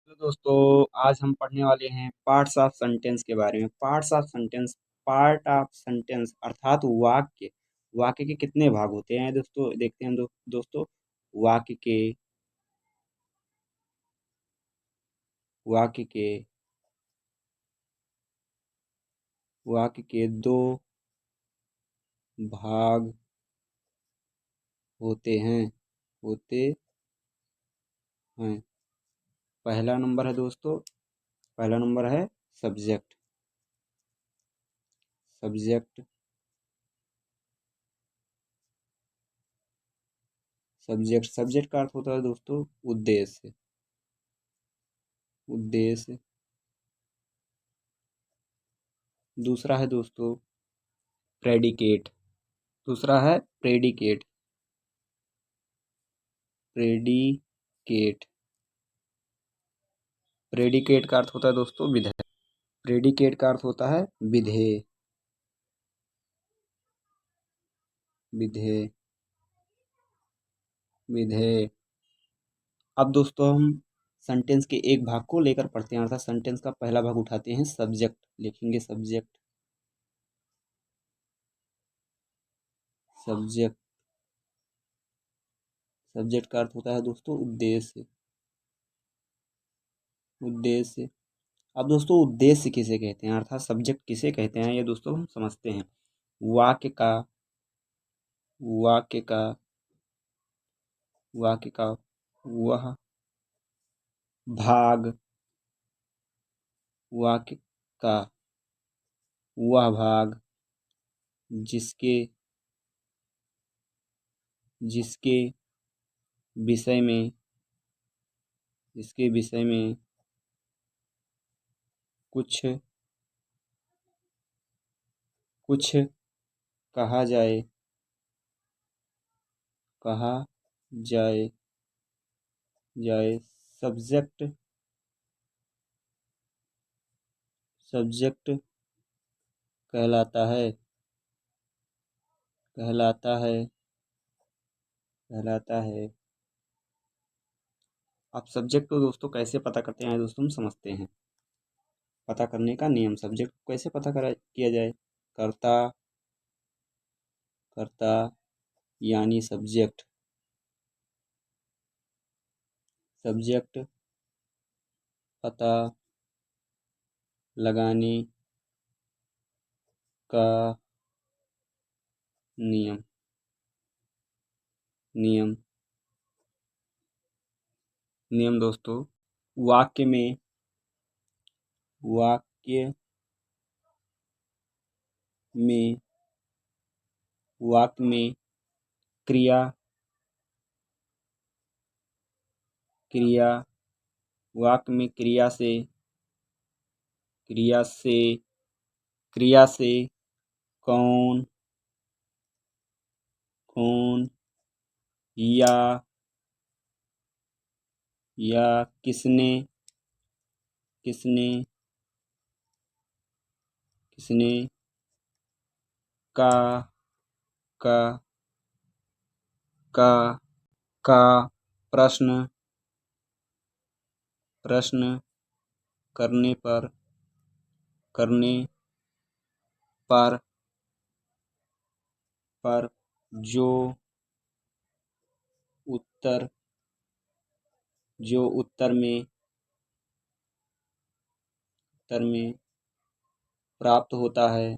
तो दोस्तों आज हम पढ़ने वाले हैं पार्ट्स ऑफ सेंटेंस के बारे में। पार्ट ऑफ सेंटेंस अर्थात वाक्य। वाक्य के कितने भाग होते हैं दोस्तों, देखते हैं दोस्तों। वाक्य के वाक्य के वाक्य के दो भाग होते हैं। पहला नंबर है सब्जेक्ट। सब्जेक्ट सब्जेक्ट का अर्थ होता है दोस्तों उद्देश्य। उद्देश्य। दूसरा है दोस्तों प्रेडिकेट। दूसरा है प्रेडिकेट। प्रेडिकेट प्रेडिकेट का अर्थ होता है दोस्तों विधेय। प्रेडिकेट का अर्थ होता है विधेय। विधेय विधेय। अब दोस्तों हम सेंटेंस के एक भाग को लेकर पढ़ते हैं, अर्थात सेंटेंस का पहला भाग उठाते हैं सब्जेक्ट। लिखेंगे सब्जेक्ट। सब्जेक्ट सब्जेक्ट का अर्थ होता है दोस्तों उद्देश्य। उद्देश्य। अब दोस्तों उद्देश्य किसे कहते हैं, अर्थात सब्जेक्ट किसे कहते हैं, ये दोस्तों हम समझते हैं। वाक्य का वाक्य का वाक्य का वह भाग वाक्य का वह भाग जिसके जिसके विषय में कुछ कुछ कहा जाए कहा जाए जाए सब्जेक्ट सब्जेक्ट कहलाता है कहलाता है कहलाता है। अब सब्जेक्ट को दोस्तों कैसे पता करते हैं दोस्तों, हम समझते हैं। पता करने का नियम, सब्जेक्ट को कैसे पता करा किया जाए। कर्ता कर्ता यानी सब्जेक्ट सब्जेक्ट पता लगाने का नियम नियम नियम दोस्तों वाक्य में वाक्य में वाक्य में क्रिया क्रिया वाक्य में क्रिया से क्रिया से कौन कौन या किसने किसने किसने का का का का प्रश्न प्रश्न करने पर पर जो उत्तर उत्तर में प्राप्त होता है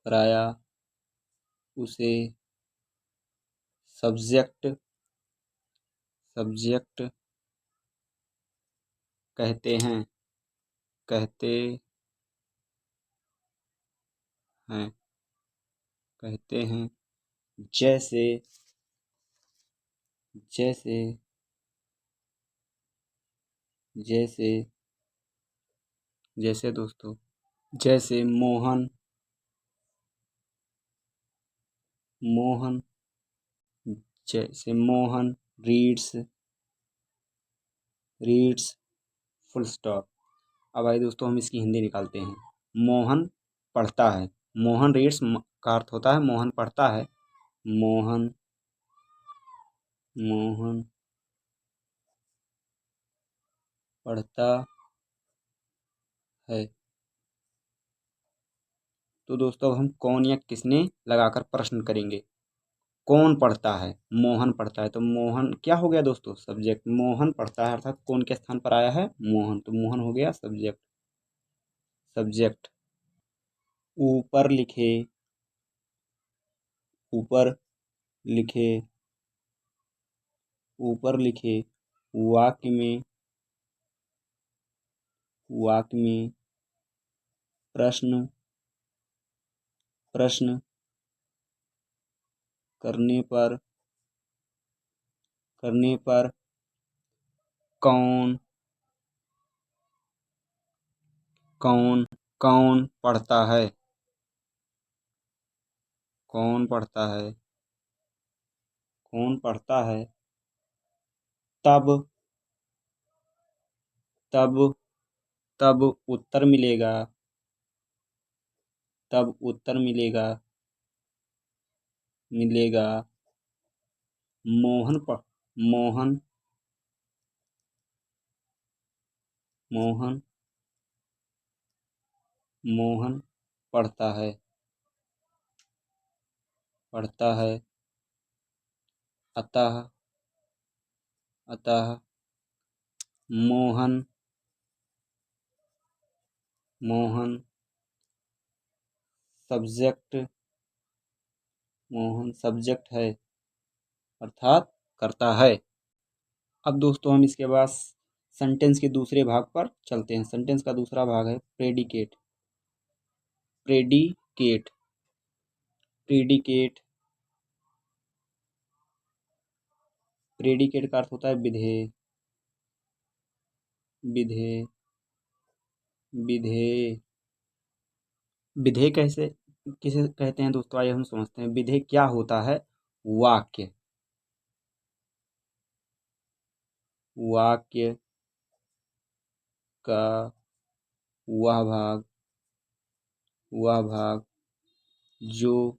प्रायः उसे सब्जेक्ट कहते हैं कहते हैं कहते हैं जैसे जैसे जैसे जैसे दोस्तों जैसे मोहन जैसे मोहन रीड्स फुल स्टॉप। अब आइए दोस्तों हम इसकी हिंदी निकालते हैं। मोहन पढ़ता है। मोहन रीड्स का अर्थ होता है मोहन पढ़ता है। मोहन मोहन पढ़ता है। तो दोस्तों हम कौन या किसने लगाकर प्रश्न करेंगे। कौन पढ़ता है, मोहन पढ़ता है, तो मोहन क्या हो गया दोस्तों, सब्जेक्ट। मोहन पढ़ता है अर्थात कौन के स्थान पर आया है, मोहन, तो मोहन हो गया सब्जेक्ट। सब्जेक्ट। ऊपर लिखे, ऊपर लिखे, ऊपर लिखे वाक्य में, वाक्य में प्रश्न, प्रश्न करने पर, करने पर कौन, कौन, कौन पढ़ता है, कौन पढ़ता है, कौन पढ़ता है, तब, तब, तब उत्तर मिलेगा, तब उत्तर मिलेगा, मिलेगा। मोहन मोहन, मोहन, मोहन पढ़ता है, पढ़ता है। अतः, अतः मोहन, मोहन सब्जेक्ट, मोहन सब्जेक्ट है अर्थात करता है। अब दोस्तों हम इसके बाद सेंटेंस के दूसरे भाग पर चलते हैं। सेंटेंस का दूसरा भाग है प्रेडिकेट। प्रेडिकेट, प्रेडिकेट, प्रेडिकेट का अर्थ होता है विधेय, विधेय, विधेय। विधेय कैसे, किसे कहते हैं दोस्तों, आइए हम समझते हैं। विधेय क्या होता है, वाक्य, वाक्य का वह भाग, वह भाग जो,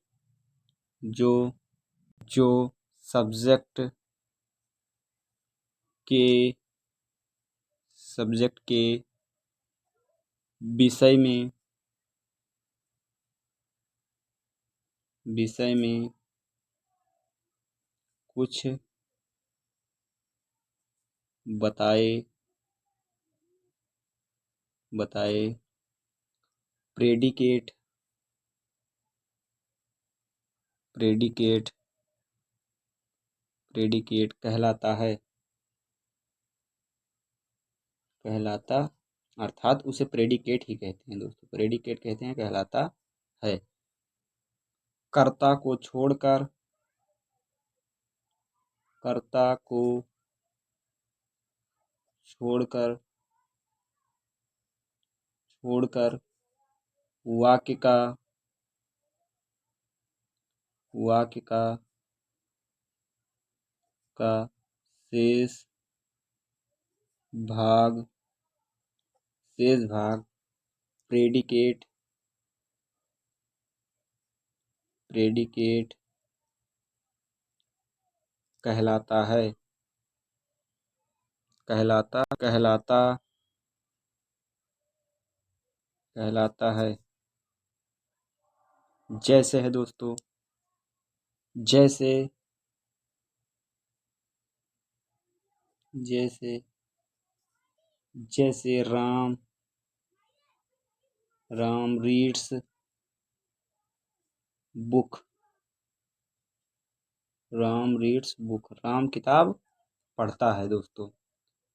जो, जो सब्जेक्ट के, सब्जेक्ट के विषय में, विषय में कुछ बताए, बताए। प्रेडिकेट, प्रेडिकेट, प्रेडिकेट कहलाता है, कहलाता, अर्थात उसे प्रेडिकेट ही कहते हैं दोस्तों, प्रेडिकेट कहते हैं, कहलाता है। कर्ता को छोड़कर, कर्ता को छोड़कर, छोड़कर वाक्य का, वाक्य का शेष भाग, शेष भाग प्रेडिकेट, प्रेडिकेट कहलाता है, कहलाता, कहलाता, कहलाता है। जैसे है दोस्तों, जैसे, जैसे, जैसे Ram, Ram reads book, Ram reads book, Ram किताब पढ़ता है दोस्तों।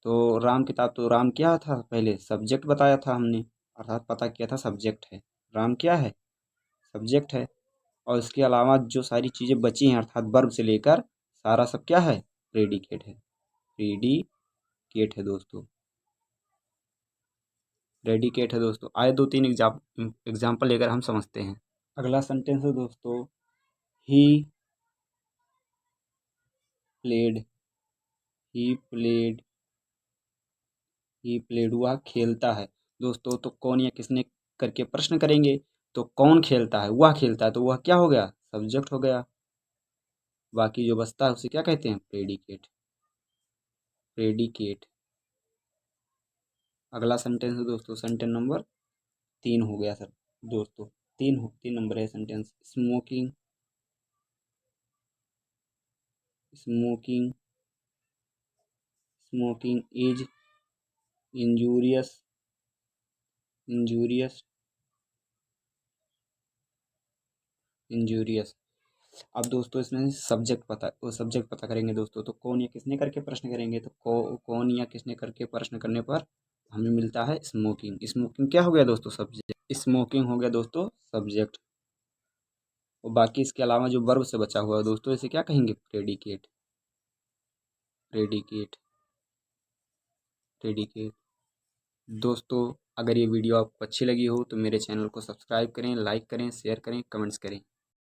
तो राम किताब, तो राम क्या था, पहले सब्जेक्ट बताया था हमने, अर्थात पता किया था सब्जेक्ट है। राम क्या है, सब्जेक्ट है। और इसके अलावा जो सारी चीज़ें बची हैं अर्थात वर्ब से लेकर सारा सब क्या है, प्रेडिकेट है, प्रेडिकेट है दोस्तों, प्रेडिकेट है दोस्तों। आए दो तीन एग्जाम्पल लेकर हम समझते हैं। अगला सेंटेंस है दोस्तों, he played, he played, he played, वह खेलता है दोस्तों। तो कौन या किसने करके प्रश्न करेंगे। तो कौन खेलता है, वह खेलता है, तो वह क्या हो गया, सब्जेक्ट हो गया। बाकी जो बचता है उसे क्या कहते हैं, प्रेडिकेट। प्रेडिकेट। अगला सेंटेंस है दोस्तों, सेंटेंस नंबर 3 हो गया सर दोस्तों। 3 नंबर है sentence. Smoking. Smoking. Smoking is injurious. Injurious. Injurious. अब दोस्तों इसमें सब्जेक्ट पता करेंगे दोस्तों, तो कौन या किसने करके प्रश्न करेंगे, तो कौन या किसने करके प्रश्न करने पर हमें मिलता है स्मोकिंग। स्मोकिंग क्या हो गया दोस्तों, सब्जेक्ट। स्मोकिंग हो गया दोस्तों सब्जेक्ट। और बाकी इसके अलावा जो वर्ब से बचा हुआ है दोस्तों, इसे क्या कहेंगे, प्रेडिकेट। प्रेडिकेट। प्रेडिकेट। दोस्तों अगर ये वीडियो आपको अच्छी लगी हो तो मेरे चैनल को सब्सक्राइब करें, लाइक करें, शेयर करें, कमेंट्स करें।